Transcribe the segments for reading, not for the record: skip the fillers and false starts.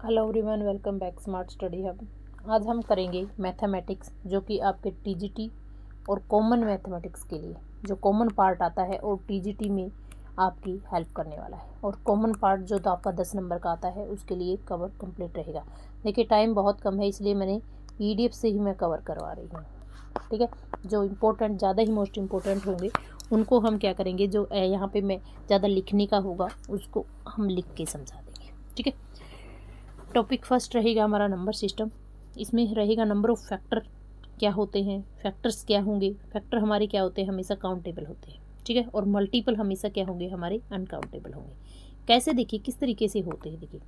Hello everyone, welcome back smart study hub. आज हम करेंगे मैथमेटिक्स, जो कि आपके टीजीटी और कॉमन मैथमेटिक्स के लिए जो कॉमन पार्ट आता है और टीजीटी में आपकी हेल्प करने वाला है, और कॉमन पार्ट जो तो आपका 10 नंबर का आता है उसके लिए कवर कंप्लीट रहेगा। देखिए टाइम बहुत कम है, इसलिए मैंने पीडीएफ से ही मैं कवर करवा रही हूँ। ठीक है, जो इम्पोर्टेंट ज़्यादा ही मोस्ट इम्पोर्टेंट होंगे उनको हम क्या करेंगे, जो यहाँ पे मैं ज़्यादा लिखने का होगा उसको हम लिख के समझा देंगे। ठीक है, टॉपिक फर्स्ट रहेगा हमारा नंबर सिस्टम। इसमें रहेगा नंबर ऑफ फैक्टर क्या होते हैं, फैक्टर्स क्या होंगे। फैक्टर हमारे क्या होते हैं, हमेशा काउंटेबल होते हैं। ठीक है, और मल्टीपल हमेशा क्या होंगे, हमारे अनकाउंटेबल होंगे। कैसे, देखिए किस तरीके से होते हैं। देखिए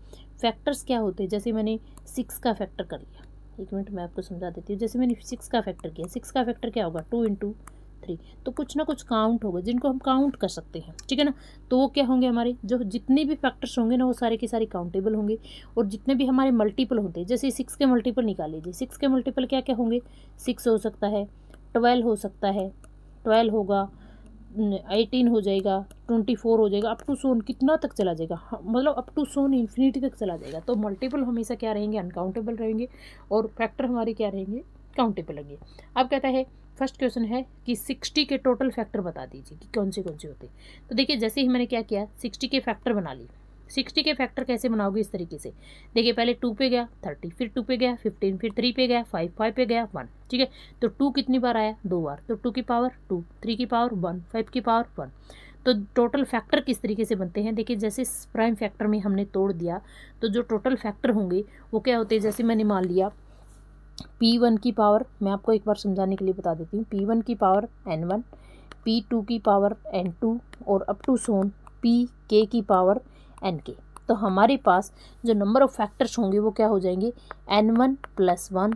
फैक्टर्स क्या होते हैं, जैसे मैंने 6 का फैक्टर कर लिया। एक मिनट मैं आपको समझा देती हूँ। जैसे मैंने 6 का फैक्टर किया, 6 का फैक्टर क्या होगा, 2 इंटू 3। तो कुछ ना कुछ काउंट होगा जिनको हम काउंट कर सकते हैं। ठीक है ना, तो वो क्या होंगे, हमारे जो जितने भी फैक्टर्स होंगे ना वो सारे के सारे काउंटेबल होंगे। और जितने भी हमारे मल्टीपल होते हैं, जैसे 6 के मल्टीपल निकाल लीजिए। 6 के मल्टीपल क्या क्या होंगे, 6 हो सकता है, 12 हो सकता है, 12 होगा, 18 हो जाएगा, 24 हो जाएगा, अप टू सोन कितना तक चला जाएगा, मतलब अप टू सोन इन्फिनिटी तक चला जाएगा। तो मल्टीपल हमेशा क्या रहेंगे, अनकाउंटेबल रहेंगे, और फैक्टर हमारे क्या रहेंगे, काउंटेबल रहेंगे। अब कहता है फर्स्ट क्वेश्चन है कि 60 के टोटल फैक्टर बता दीजिए कि कौन से होते हैं। तो देखिए जैसे ही मैंने क्या किया, 60 के फैक्टर बना लिए। 60 के फैक्टर कैसे बनाओगे, इस तरीके से। देखिए पहले 2 पे गया, 30, फिर 2 पे गया, 15, फिर 3 पे गया, 5 पे गया, 1। ठीक है, तो 2 कितनी बार आया, 2 बार। तो 2 की पावर 2, 3 की पावर 1, 5 की पावर 1। तो टोटल फैक्टर किस तरीके से बनते हैं, देखिए जैसे प्राइम फैक्टर में हमने तोड़ दिया, तो जो टोटल फैक्टर होंगे वो क्या होते हैं। जैसे मैंने मान लिया P1 की पावर, मैं आपको एक बार समझाने के लिए बता देती हूँ। P1 की पावर N1, P2 की पावर N2, और अप टू सोन Pk की पावर Nk। तो हमारे पास जो नंबर ऑफ फैक्टर्स होंगे वो क्या हो जाएंगे, N1 प्लस 1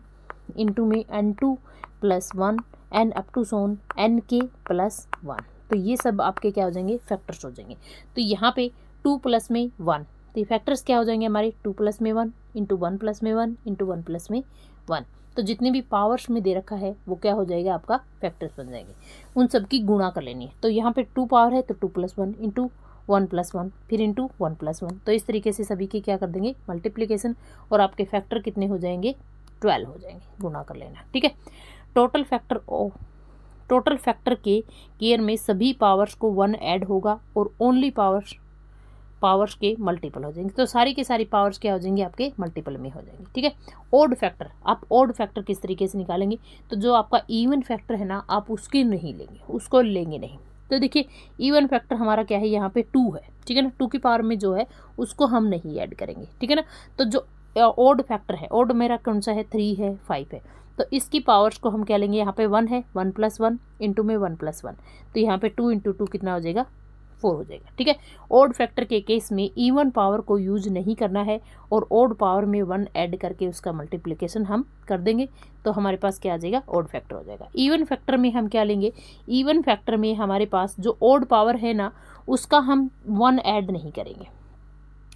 इंटू में N2 plus 1 n up to सोन Nk प्लस 1। तो ये सब आपके क्या हो जाएंगे, फैक्टर्स हो जाएंगे। तो यहाँ पे 2 प्लस में 1, तो ये फैक्टर्स क्या हो जाएंगे हमारे, 2 प्लस में 1 इंटू 1 प्लस में 1 इंटू 1 प्लस में 1। तो जितने भी पावर्स में दे रखा है वो क्या हो जाएगा, आपका फैक्टर्स बन जाएंगे। उन सब की गुणा कर लेनी है। तो यहाँ पे 2 पावर है तो 2 प्लस 1 इंटू 1 प्लस 1, फिर इंटू 1 प्लस 1। तो इस तरीके से सभी की क्या कर देंगे, मल्टीप्लीकेशन, और आपके फैक्टर कितने हो जाएंगे, 12 हो जाएंगे। गुणा कर लेना, ठीक है। टोटल फैक्टर टोटल फैक्टर के केयर में सभी पावर्स को 1 ऐड होगा और ओनली पावर्स के मल्टीपल हो जाएंगे। तो सारी की सारी पावर्स क्या हो जाएंगी, आपके मल्टीपल में हो जाएंगी। ठीक है, ओड फैक्टर, आप ओड फैक्टर किस तरीके से निकालेंगे, तो जो आपका इवन फैक्टर है ना, आप उसके नहीं लेंगे, उसको लेंगे नहीं। तो देखिए इवन फैक्टर हमारा क्या है, यहाँ पे 2 है। ठीक है ना, 2 की पावर में जो है उसको हम नहीं ऐड करेंगे। ठीक है ना, तो जो ओड फैक्टर है, ओड मेरा कौन सा है, 3 है, 5 है, तो इसकी पावर्स को हम क्या लेंगे, यहाँ पे 1 है, 1 प्लस 1 इंटू में 1 प्लस 1। तो यहाँ पे 2 इंटू 2 कितना हो जाएगा, 4 हो जाएगा। ठीक है, ओड फैक्टर के केस में इवन पावर को यूज नहीं करना है, और ओड पावर में 1 ऐड करके उसका मल्टीप्लिकेशन हम कर देंगे, तो हमारे पास क्या आ जाएगा, ओड फैक्टर हो जाएगा। इवन फैक्टर में हम क्या लेंगे, इवन फैक्टर में हमारे पास जो ओड पावर है ना, उसका हम 1 ऐड नहीं करेंगे,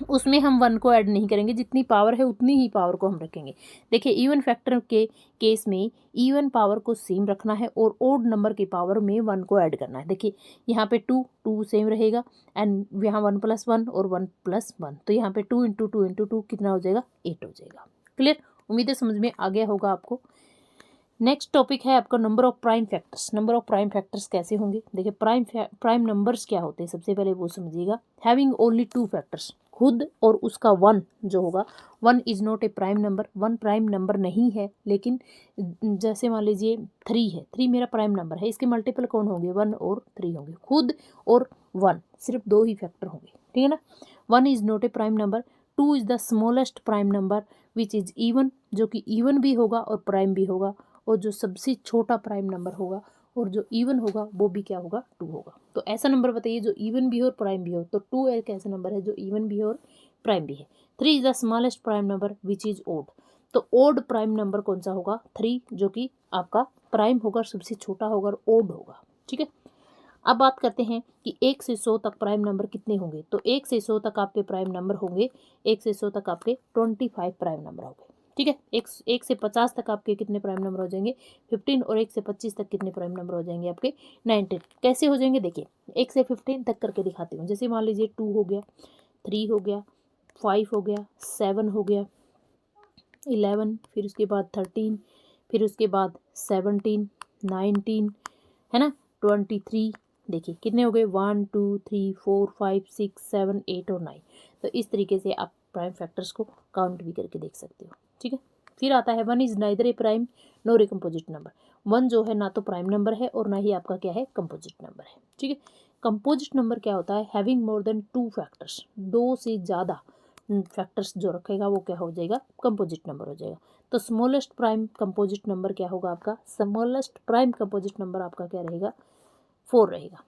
उसमें हम 1 को ऐड नहीं करेंगे, जितनी पावर है उतनी ही पावर को हम रखेंगे। देखिए इवन फैक्टर के केस में इवन पावर को सेम रखना है, और ओड नंबर की पावर में 1 को ऐड करना है। देखिए यहाँ पे 2 सेम रहेगा, एंड यहाँ 1 प्लस 1 और 1 प्लस 1, तो यहाँ पे 2 इंटू 2 इंटू 2 कितना हो जाएगा, 8 हो जाएगा। क्लियर, उम्मीद है समझ में आ गया होगा आपको। नेक्स्ट टॉपिक है आपका number of prime factors. Number of prime factors कैसे होंगे, देखिए प्राइम नंबर्स क्या होते हैं, सबसे पहले वो समझिएगा। हैविंग ओनली 2 फैक्टर्स, खुद और उसका 1 जो होगा, 1 is not a prime number, 1 prime number नहीं है। लेकिन जैसे मान लीजिए 3 है, 3 मेरा प्राइम नंबर है, इसके मल्टीपल कौन होंगे, 1 और 3 होंगे। खुद और 1 सिर्फ 2 ही फैक्टर होंगे। ठीक है ना, 1 is not a prime number, 2 is the smallest prime number which is even, जो कि इवन भी होगा और प्राइम भी होगा, और जो सबसे छोटा प्राइम नंबर होगा और जो इवन होगा वो भी क्या होगा, 2 होगा। तो ऐसा नंबर बताइए जो इवन भी हो और प्राइम भी हो। तो 2 एक ऐसा नंबर है जो इवन भी है और प्राइम भी है। 3 is the smallest prime number which is odd, तो ओड प्राइम नंबर कौन सा होगा, 3, जो कि आपका प्राइम होगा, सबसे छोटा होगा और ओड होगा। ठीक है, अब बात करते हैं कि 1 से 100 तक प्राइम नंबर कितने होंगे। तो 1 से 100 तक आपके प्राइम नंबर होंगे, 1 से 100 तक आपके 25 प्राइम नंबर होंगे। ठीक है, 1 से 50 तक आपके कितने प्राइम नंबर हो जाएंगे, 15, और 1 से 25 तक कितने प्राइम नंबर हो जाएंगे, आपके 19। कैसे हो जाएंगे, देखिए 1 से 15 तक करके दिखाती हूँ। जैसे मान लीजिए 2 हो गया, 3 हो गया, 5 हो गया, 7 हो गया, 11, फिर उसके बाद 13, फिर उसके बाद 17, 19, है ना, 23। देखिए कितने हो गए, 1 2 3 4 5 6 7 8 और 9। तो इस तरीके से आप प्राइम फैक्टर्स को काउंट भी करके देख सकते हो। ठीक है, फिर आता है 1 is neither A prime nor a composite number. 1 जो है ना तो प्राइम नंबर है और ना ही आपका क्या है, कंपोजिट नंबर है। ठीक है, कंपोजिट नंबर क्या होता है, हैविंग मोर देन 2 फैक्टर्स, 2 से ज़्यादा फैक्टर्स जो रखेगा वो क्या हो जाएगा, कंपोजिट नंबर हो जाएगा। तो स्मॉलेस्ट प्राइम कंपोजिट नंबर क्या होगा आपका, स्मॉलेस्ट प्राइम कंपोजिट नंबर आपका क्या रहेगा, 4 रहेगा।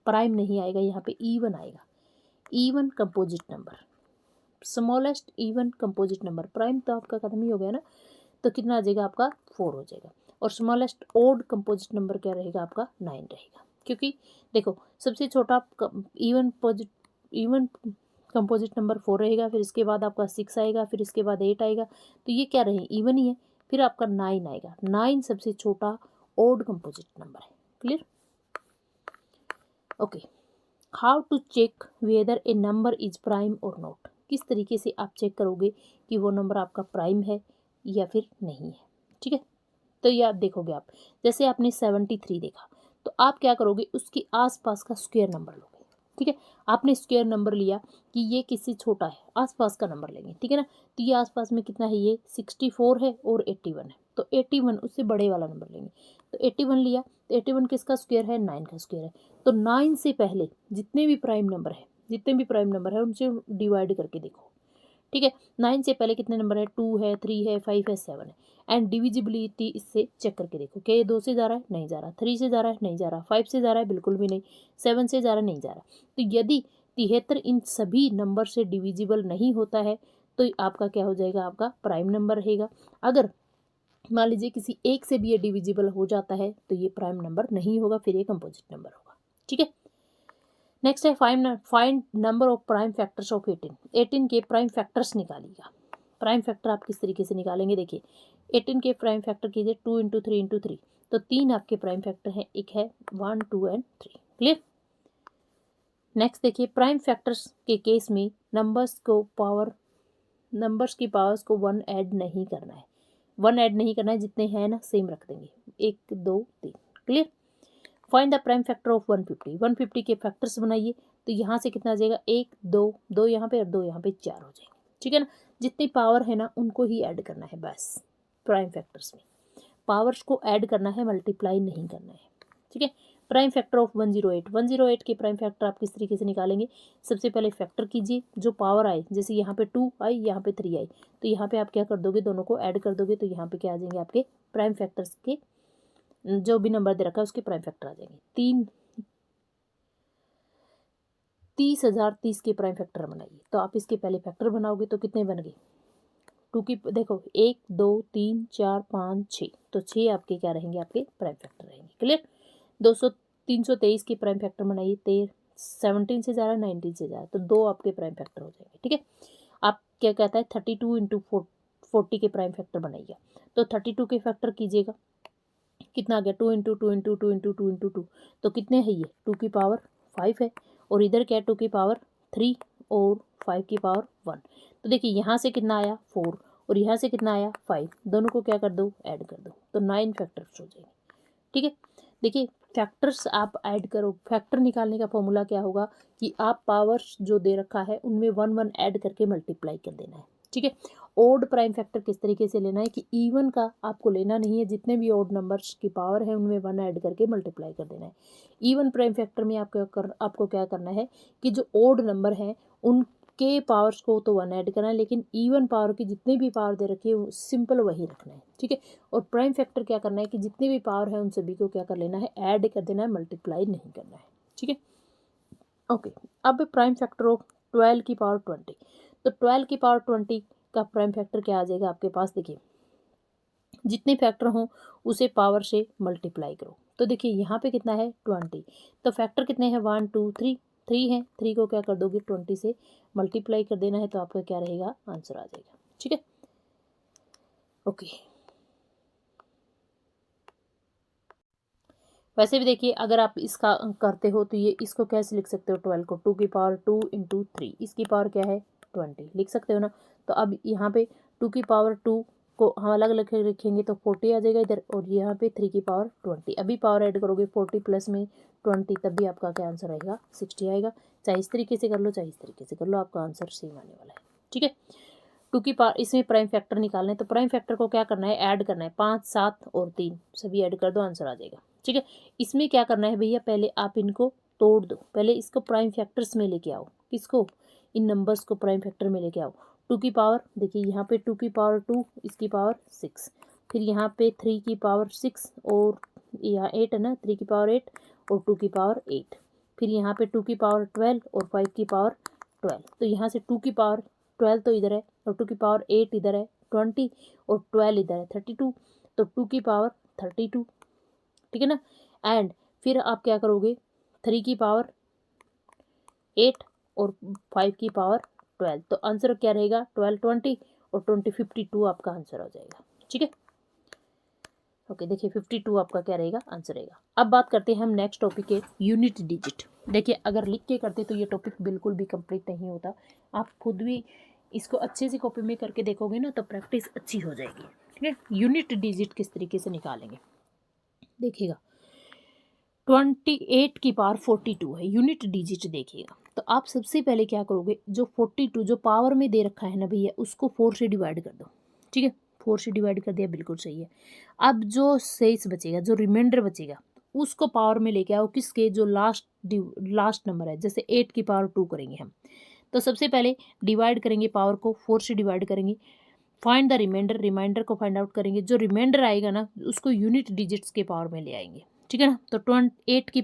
प्राइम नहीं आएगा यहाँ पे, इवन आएगा, even composite number, smallest even composite number. Prime तो आपका खत्म ही हो गया ना, तो कितना आ जाएगा आपका, 4 हो जाएगा। और स्मॉलेस्ट ओड कंपोजिट नंबर क्या रहेगा आपका, 9 रहेगा। क्योंकि देखो सबसे छोटा इवन कंपोजिट नंबर 4 रहेगा, फिर इसके बाद आपका 6 आएगा, फिर इसके बाद 8 आएगा, तो ये क्या रहे, इवन ही है। फिर आपका 9 आएगा, 9 सबसे छोटा ओड कंपोजिट नंबर है। Clear, okay. How to check whether a number is prime और नॉट, किस तरीके से आप चेक करोगे कि वो नंबर आपका प्राइम है या फिर नहीं है। ठीक है, तो ये आप देखोगे, आप जैसे आपने 73 देखा, तो आप क्या करोगे, उसके आसपास का स्क्वायर नंबर लोगे। ठीक है, आपने स्क्वायर नंबर लिया कि ये किससे छोटा है, आसपास का नंबर लेंगे। ठीक है ना, तो ये आसपास में कितना है, ये 64 है और 81 है, तो 81 उससे बड़े वाला नंबर लेंगे। तो 81 लिया, तो 81 किसका स्क्वायर है, 9 का स्क्वायर है। तो 9 से पहले जितने भी प्राइम नंबर है उनसे डिवाइड करके देखो। ठीक है, 9 से पहले कितने नंबर है, 2 है, 3 है, 5 है, 7 है। एंड डिविजिबिलिटी इससे चेक करके देखो, क्या ये 2 से जा रहा है, नहीं जा रहा, 3 से जा रहा है, नहीं जा रहा, 5 से जा रहा है, बिल्कुल भी नहीं, 7 से जा रहा है, नहीं जा रहा। तो यदि 73 इन सभी नंबर से डिविजिबल नहीं होता है तो आपका क्या हो जाएगा, आपका प्राइम नंबर रहेगा। अगर मान लीजिए किसी एक से भी ये डिविजिबल हो जाता है तो ये प्राइम नंबर नहीं होगा, फिर ये कंपोजिट नंबर होगा। ठीक है, नेक्स्ट है find number of prime factors of 18। 18 के प्राइम फैक्टर्स निकालिएगा। प्राइम फैक्टर आप किस तरीके से निकालेंगे, देखिए 18 के प्राइम फैक्टर कीजिए 2 इंटू 3 इंटू 3, तो 3 आपके प्राइम फैक्टर हैं, एक है 1 2 एंड 3। क्लियर, नेक्स्ट देखिए प्राइम फैक्टर्स के केस में नंबर्स की पावर्स को 1 ऐड नहीं करना है, 1 ऐड नहीं करना है, जितने हैं ना सेम रख देंगे, 1 2 3। Clear, find the prime factor of 150। 150 के फैक्टर्स बनाइए, तो यहाँ से कितना आ जाएगा, 1 2 यहाँ पे और 2 यहाँ पे, 4 हो जाएंगे। ठीक है ना, जितनी पावर है ना उनको ही ऐड करना है बस। प्राइम फैक्टर्स में पावर्स को ऐड करना है, मल्टीप्लाई नहीं करना है। ठीक है, प्राइम फैक्टर ऑफ 108 के प्राइम फैक्टर आप किस तरीके से निकालेंगे, सबसे पहले फैक्टर कीजिए, जो पावर आए, जैसे यहाँ पे 2 आई, यहाँ पे 3 आई, तो यहाँ पे आप क्या कर दोगे, दोनों को ऐड कर दोगे, तो यहाँ पे क्या आ जाएंगे, आपके प्राइम फैक्टर्स के जो भी नंबर दे रखा है उसके प्राइम फैक्टर आ जाएंगे। 30,030 के प्राइम फैक्टर बनाइए, तो आप इसके पहले फैक्टर बनाओगे तो कितने बन गए, 2 की देखो 1 2 3 4 5 6, तो 6 आपके क्या रहेंगे, आपके प्राइम फैक्टर रहेंगे। क्लियर, 323 के प्राइम फैक्टर बनाइए, 17 से जा रहा है, 19 से जा रहा है, तो 2 आपके प्राइम फैक्टर हो जाएंगे। ठीक है, आप क्या कहता है 32 इंटू 40 के प्राइम फैक्टर बनाइएगा, तो 32 के फैक्टर कीजिएगा, कितना आ गया, 2 इंटू 2 इंटू 2 इंटू 2 इंटू 2, तो कितने है ये, 2 की पावर 5 है, और इधर क्या है 2 की पावर 3 और 5 की पावर 1। तो देखिए यहाँ से कितना आया 4 और यहाँ से कितना आया 5, दोनों को क्या कर दो, ऐड कर दो, तो 9 फैक्टर्स हो जाएंगे। ठीक है, देखिए फैक्टर्स आप ऐड करो, फैक्टर निकालने का फॉर्मूला क्या होगा कि आप पावर्स जो दे रखा है उनमें 1 1 ऐड करके मल्टीप्लाई कर देना है। ठीक है, ओड प्राइम फैक्टर किस तरीके से लेना है कि इवन का आपको लेना नहीं है, जितने भी ओड नंबर्स की पावर है उनमें 1 ऐड करके मल्टीप्लाई कर देना है। इवन प्राइम फैक्टर में आपको क्या करना है कि जो ओड नंबर हैं उनके पावर्स को तो 1 ऐड करना है, लेकिन इवन पावर की जितनी भी पावर दे रखी है सिंपल वही रखना है। ठीक है, और प्राइम फैक्टर क्या करना है कि जितनी भी पावर है उन सभी को क्या कर लेना है, ऐड कर देना है, मल्टीप्लाई नहीं करना है। ठीक है, ओके। अब प्राइम फैक्टर ऑफ 12 की पावर 20, तो 12 की पावर 20 का प्राइम फैक्टर क्या आ जाएगा आपके पास, देखिए जितने फैक्टर हों उसे पावर से मल्टीप्लाई करो, तो देखिए यहाँ पे कितना है 20, तो फैक्टर कितने हैं 1 2 3, 3 है, 3 को क्या कर दोगे 20 से मल्टीप्लाई कर देना है, तो आपका क्या रहेगा, आंसर आ जाएगा। ठीक है, ओके। वैसे भी देखिए अगर आप इसका करते हो तो ये इसको कैसे लिख सकते हो, 12 को 2 की पावर 2 इंटू 3, इसकी पावर क्या है 20 लिख सकते हो ना। तो अब यहाँ पे 2 की पावर 2 को हम अलग अलग लिखेंगे तो 40 आ जाएगा इधर, और यहाँ पे 3 की पावर 20। अभी पावर ऐड करोगे 40 प्लस में 20, तब भी आपका क्या आंसर आएगा 60 आएगा। चाहे इस तरीके से कर लो, चाहे इस तरीके से कर लो, आपका आंसर सेम आने वाला है। ठीक है, 2 की पावर, इसमें प्राइम फैक्टर निकालना है, तो प्राइम फैक्टर को क्या करना है, ऐड करना है। 5, 7 और 3 सभी ऐड कर दो, आंसर आ जाएगा। ठीक है, इसमें क्या करना है भैया, पहले आप इनको तोड़ दो, पहले इसको प्राइम फैक्टर्स में लेके आओ। किसको, इन नंबर्स को प्राइम फैक्टर में लेके आओ। 2 की पावर, देखिए यहाँ पे 2 की पावर 2, इसकी पावर 6, फिर यहाँ पे 3 की पावर 6 और यहाँ 8 है ना, 3 की पावर 8 और 2 की पावर 8, फिर यहाँ पे 2 की पावर 12 और 5 की पावर 12। तो यहाँ से 2 की पावर 12 तो इधर है और 2 की पावर 8 इधर है 20 और 12 इधर है 32, तो 2 की पावर 32। ठीक है ना, एंड फिर आप क्या करोगे, 3 की पावर 8 और 5 की पावर 12, तो आंसर क्या रहेगा 12, 20 और 20, 52 आपका आंसर हो जाएगा। ठीक है, ओके, देखिए 52 आपका क्या रहेगा, आंसर रहेगा। अब बात करते हैं हम नेक्स्ट टॉपिक के यूनिट डिजिट। देखिए अगर लिख के करते तो ये टॉपिक बिल्कुल भी कंप्लीट नहीं होता। आप खुद भी इसको अच्छे से कॉपी में करके देखोगे ना तो प्रैक्टिस अच्छी हो जाएगी। ठीक है, यूनिट डिजिट किस तरीके से निकालेंगे देखिएगा। 28 की पावर 42 है, यूनिट डिजिट देखिएगा। तो आप सबसे पहले क्या करोगे, जो 42 जो पावर में दे रखा है ना भैया, उसको 4 से डिवाइड कर दो। ठीक है, 4 से डिवाइड कर दिया, बिल्कुल सही है। अब जो शेष बचेगा, जो रिमाइंडर बचेगा, उसको पावर में लेके आओ, किसके, जो लास्ट नंबर है। जैसे 8 की पावर 2 करेंगे हम, तो सबसे पहले डिवाइड करेंगे, पावर को 4 से डिवाइड करेंगे, फाइंड द रिमाइंडर, रिमाइंडर को फाइंड आउट करेंगे। जो रिमाइंडर आएगा ना उसको यूनिट डिजिट्स के पावर में ले आएंगे। ठीक है ना, तो 8 की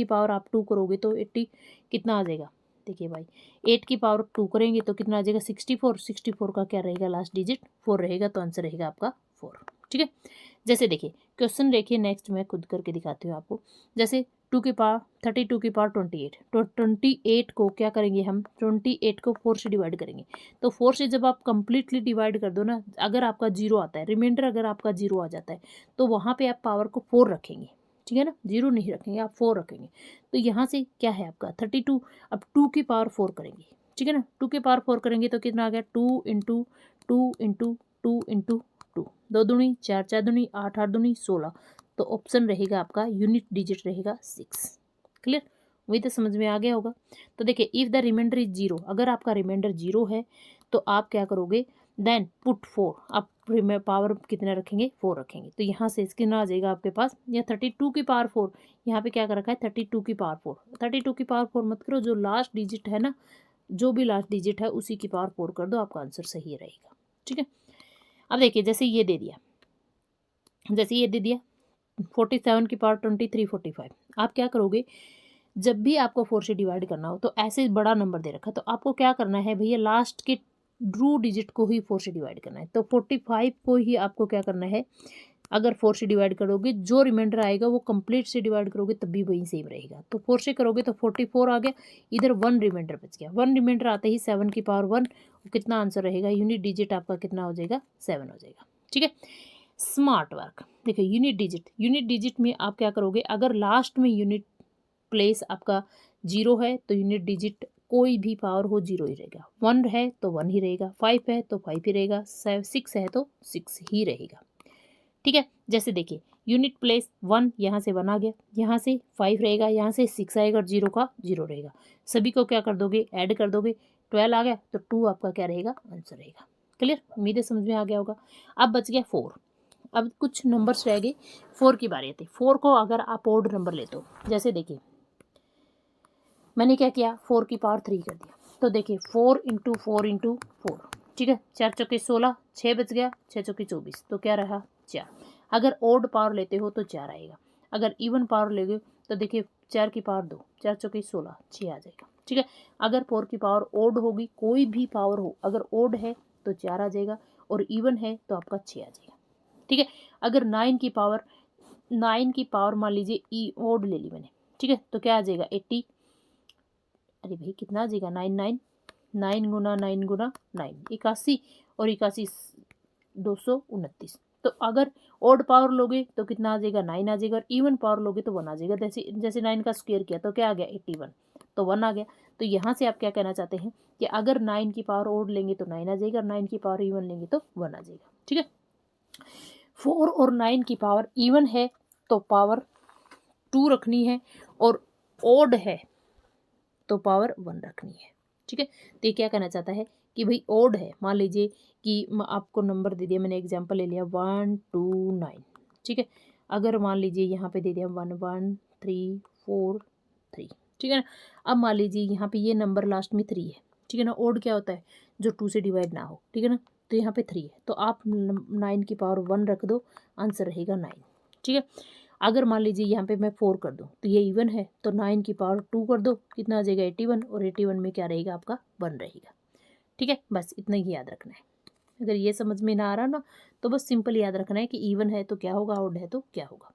पावर आप 2 करोगे तो 80 कितना आ जाएगा, देखिए भाई 8 की पावर 2 करेंगे तो कितना आ जाएगा 64। 64 का क्या रहेगा, लास्ट डिजिट 4 रहेगा, तो आंसर रहेगा आपका 4। ठीक है, जैसे देखिए क्वेश्चन देखिए नेक्स्ट, मैं खुद करके दिखाती हूँ आपको। जैसे 2 की पावर 32 की पावर 28, तो 28 को क्या करेंगे हम, 28 को 4 से डिवाइड करेंगे। तो 4 से जब आप कंप्लीटली डिवाइड कर दो ना, अगर आपका 0 आता है, रिमाइंडर अगर आपका 0 आ जाता है, तो वहाँ पे आप पावर को 4 रखेंगे। ठीक है ना, 0 नहीं रखेंगे, आप 4 रखेंगे। तो यहाँ से क्या है आपका 32, अब 2 की पावर 4 करेंगे। ठीक है ना, 2 की पावर 4 करेंगे तो कितना आ गया, 2 इंटू 2 इंटू 2 इंटू 2, 2 दूनी 4, 4 दूनी 8, 8 दूनी 16, तो ऑप्शन रहेगा आपका यूनिट डिजिट रहेगा 6। क्लियर, वही तो समझ में आ गया होगा। तो देखिए इफ़ द रिमाइंडर इज 0, अगर आपका रिमाइंडर 0 है तो आप क्या करोगे, देन पुट 4, आप पावर कितना रखेंगे, 4 रखेंगे। तो यहाँ से कितना आ जाएगा आपके पास, या 32 की पावर 4, यहाँ पे क्या कर रखा है 32 की पावर 4, 32 की पावर 4 मत करो, जो लास्ट डिजिट है ना, जो भी लास्ट डिजिट है उसी की पावर 4 कर दो, आपका आंसर सही रहेगा। ठीक है, अब देखिए जैसे ये दे दिया, 47 की पावर 23, 45, आप क्या करोगे, जब भी आपको 4 से डिवाइड करना हो, तो ऐसे बड़ा नंबर दे रखा है, तो आपको क्या करना है भैया, लास्ट के ट्रू डिजिट को ही 4 से डिवाइड करना है। तो 45 को ही आपको क्या करना है, अगर 4 से डिवाइड करोगे, जो रिमाइंडर आएगा वो कंप्लीट से डिवाइड करोगे तब भी वही सेम रहेगा। तो 4 से करोगे तो 44 आ गया, इधर 1 रिमाइंडर बच गया। 1 रिमाइंडर आते ही 7 की पावर 1, कितना आंसर रहेगा, यूनिट डिजिट आपका कितना हो जाएगा, 7 हो जाएगा। ठीक है, स्मार्ट वर्क। देखिए यूनिट डिजिट में आप क्या करोगे, अगर लास्ट में यूनिट प्लेस आपका 0 है तो यूनिट डिजिट कोई भी पावर हो 0 ही रहेगा, 1 है तो 1 ही रहेगा, 5 है तो 5 ही रहेगा, 6 है तो 6 ही रहेगा। ठीक है, जैसे देखिए यूनिट प्लेस 1, यहाँ से 1 आ गया, यहाँ से 5 रहेगा, यहाँ से 6 आएगा और 0 का 0 रहेगा। सभी को क्या कर दोगे, ऐड कर दोगे, 12 आ गया तो 2 आपका क्या रहेगा, आंसर रहेगा। क्लियर, उम्मीद है समझ में आ गया होगा। अब बच गया 4, अब कुछ नंबर्स रह गए, 4 की बारी आती है। 4 को अगर आप ओड नंबर लेते हो, जैसे देखिए मैंने क्या किया, 4 की पावर 3 कर दिया, तो देखिए 4 इंटू 4 इंटू 4, ठीक है, 4 चौके 16, 6 बच गया, 6 चौके 24, तो क्या रहा 4। अगर ओड पावर लेते हो तो 4 आएगा, अगर इवन पावर लेगे तो देखिए 4 की पावर 2, 4 चौके 16, 6 आ जाएगा। ठीक है, अगर 4 की पावर ओड होगी, कोई भी पावर हो, अगर ओड है तो 4 आ जाएगा और इवन है तो आपका 6 आ जाएगा। ठीक है, अगर 9 की पावर मान लीजिए ई ओड ले ली मैंने, ठीक है, तो क्या आ जाएगा 80, अरे भाई कितना आ जाएगा 9 गुना 9, 81, और 81 229। तो अगर ओड पावर लोगे तो कितना आ जाएगा 9 आ जाएगा, और इवन पावर लोगे तो 1 आ जाएगा। जैसे 9 का स्क्वायर किया तो क्या आ गया 81, तो 1 आ गया। तो यहाँ से आप क्या कहना चाहते हैं कि अगर 9 की पावर ओड लेंगे तो 9 आ जाएगा, 9 की पावर इवन लेंगे तो 1 आ जाएगा। ठीक है, 4 और 9 की पावर इवन है तो पावर 2 रखनी है, और ओड है तो पावर 1 रखनी है। ठीक है, तो ये क्या कहना चाहता है कि भाई ओड है, मान लीजिए कि आपको नंबर दे दिया, मैंने एग्जांपल ले लिया 1 2 9। ठीक है, अगर मान लीजिए यहाँ पे दे दिया 1 1 3 4 3। ठीक है ना, अब मान लीजिए यहाँ पे ये नंबर लास्ट में 3 है। ठीक है ना, ओड क्या होता है, जो 2 से डिवाइड ना हो। ठीक है ना, तो यहाँ पे 3 है, तो आप 9 की पावर 1 रख दो, आंसर रहेगा 9। ठीक है, अगर मान लीजिए यहाँ पे मैं 4 कर दूँ तो ये इवन है, तो 9 की पावर 2 कर दो, कितना आ जाएगा 81, और 81 में क्या रहेगा आपका 1 रहेगा। ठीक है, बस इतना ही याद रखना है। अगर ये समझ में ना आ रहा ना, तो बस सिंपल याद रखना है कि इवन है तो क्या होगा, ऑड है तो क्या होगा।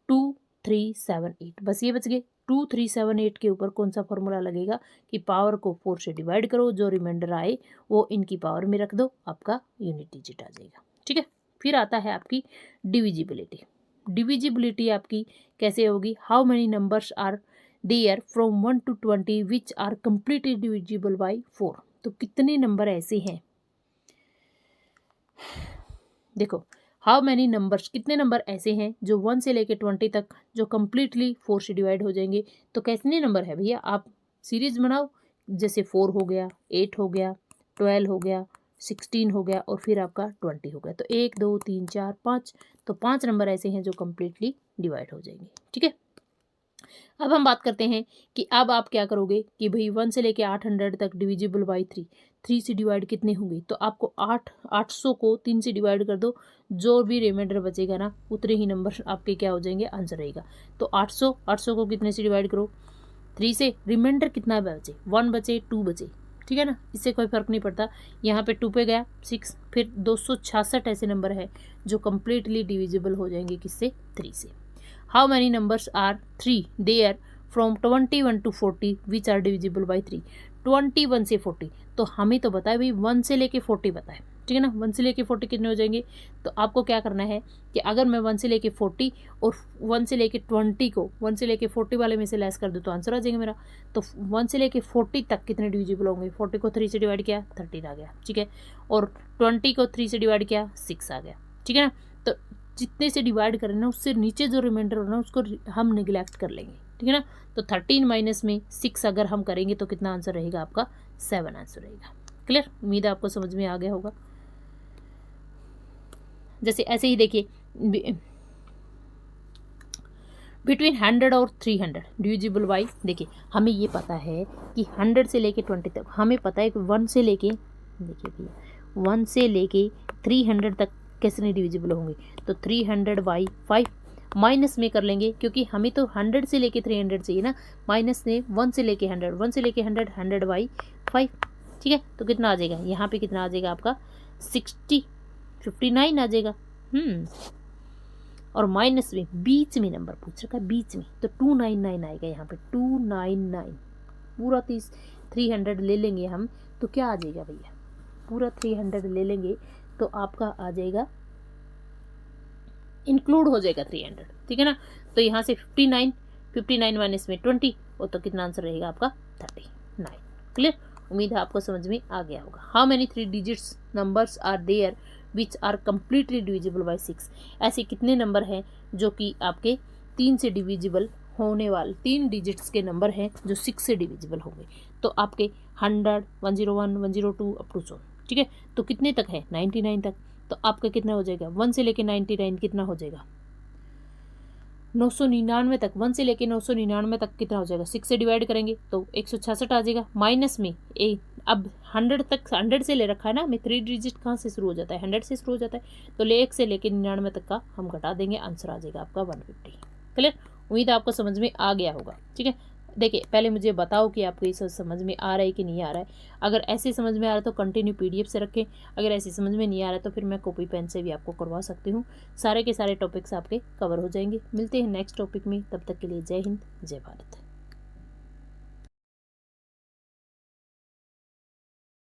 2 3 7 8, बस ये बच गए। 2 3 7 8 के ऊपर कौन सा फॉर्मूला लगेगा कि पावर को 4 से डिवाइड करो, जो रिमाइंडर आए वो इनकी पावर में रख दो, आपका यूनिट डिजिट आ जाएगा। ठीक है, फिर आता है आपकी डिविजिबिलिटी। डिविजिबिलिटी आपकी कैसे होगी, how many numbers are there from 1 to 20 which are completely divisible by 4। तो कितने नंबर ऐसे हैं, देखो हाउ मैनी नंबर्स, कितने नंबर ऐसे हैं जो 1 से लेके 20 तक जो कम्प्लीटली 4 से डिवाइड हो जाएंगे। तो कितने नंबर है भैया, आप सीरीज बनाओ, जैसे 4 हो गया, 8 हो गया, 12 हो गया, 16 हो गया, और फिर आपका 20 हो गया। तो 1 2 3 4 5, तो 5 नंबर ऐसे हैं जो कम्प्लीटली डिवाइड हो जाएंगे। ठीक है, अब हम बात करते हैं कि अब आप क्या करोगे कि भाई 1 से लेके 800 तक डिविजिबल बाई 3, 3 से डिवाइड कितने होंगे, तो आपको 800 को 3 से डिवाइड कर दो, जो भी रिमाइंडर बचेगा ना उतने ही नंबर आपके क्या हो जाएंगे, आंसर रहेगा। तो 800 को कितने से डिवाइड करो, 3 से, रिमाइंडर कितना बचे, 1 बचे 2 बचे। ठीक है ना, इससे कोई फर्क नहीं पड़ता, यहाँ पे 2 पे गया 6, फिर 266 ऐसे नंबर है जो कम्प्लीटली डिविजिबल हो जाएंगे किससे, 3 से। How many numbers are 3 there from 21 to 40 which are divisible by 3। 21 से 40, तो हमें तो बताए भाई 1 से लेके 40 बताए। ठीक है ना, 1 से लेके 40 कितने हो जाएंगे, तो आपको क्या करना है कि अगर मैं 1 से लेके 40 और 1 से लेके 20 को 1 से लेके 40 वाले में से लेस कर दूँ तो आंसर आ जाएगा मेरा। तो 1 से लेके 40 तक कितने डिविजिबल होंगे, 40 को 3 से डिवाइड किया 13 आ गया। ठीक है, और 20 को 3 से डिवाइड किया 6 आ गया। ठीक है ना, तो जितने से डिवाइड करें ना उससे नीचे जो रिमाइंडर होना उसको हम निगलेक्ट कर लेंगे। ठीक है ना, तो 13 माइनस में 6 अगर हम करेंगे तो कितना आंसर रहेगा आपका, 7 आंसर रहेगा। क्लियर, उम्मीद है आपको समझ में आ गया होगा। जैसे ऐसे ही देखिए बिटवीन 100 और 300 डिविजिबल बाई, देखिए हमें ये पता है कि 100 से लेके 20 तक, हमें पता है कि 1 से लेके, देखिए भैया 1 से लेके 300 तक कैसे नहीं डिविजिबल होंगे, तो 300 बाई 5 माइनस में कर लेंगे, क्योंकि हमें तो 100 से लेके 300 चाहिए ना, माइनस में 1 से लेके 100, 1 से लेके 100, 100 बाई 5। ठीक है, तो कितना आ जाएगा, यहाँ पे कितना आ जाएगा आपका 59 आ जाएगा। और माइनस में बीच में नंबर पूछ रखा है, बीच में, तो 299 आएगा यहाँ पे, 299 पूरा 300 ले लेंगे हम तो क्या आ जाएगा भैया, पूरा 300 ले लेंगे तो आपका आ जाएगा, इंक्लूड हो जाएगा 300। ठीक है ना, तो यहाँ से 59 माइनस में 20, और तो कितना आंसर रहेगा आपका 39। क्लियर, उम्मीद है आपको समझ में आ गया होगा। How many 3 digits numbers are there which are completely divisible by 6। ऐसे कितने नंबर हैं जो कि आपके 3 से डिविजिबल होने वाले, 3 डिजिट्स के नंबर हैं जो 6 से डिविजिबल होंगे। तो आपके 100 101 102 अप टू 100। ठीक है, तो कितने तक है, 99 तक, तो आपका कितना हो जाएगा, 1 से लेके 99 कितना हो जाएगा, 999 तक, 1 से लेके 999 तक कितना हो जाएगा, 6 से डिवाइड करेंगे तो 166 आ जाएगा। माइनस में अब 100 तक, 100 से ले रखा है ना, मैं 3 डिजिट कहाँ से शुरू हो जाता है, 100 से शुरू हो जाता है, तो 1 से लेके 99 तक का हम घटा देंगे, आंसर आ जाएगा आपका 150। क्लियर, उम्मीद आपको समझ में आ गया होगा। ठीक है, देखिए पहले मुझे बताओ कि आपको ये सब समझ में आ रहा है कि नहीं आ रहा है। अगर ऐसे समझ में आ रहा है तो कंटिन्यू PDF से रखें, अगर ऐसे समझ में नहीं आ रहा है तो फिर मैं कॉपी पेन से भी आपको करवा सकती हूँ। सारे के सारे टॉपिक्स आपके कवर हो जाएंगे। मिलते हैं नेक्स्ट टॉपिक में, तब तक के लिए जय हिंद जय भारत।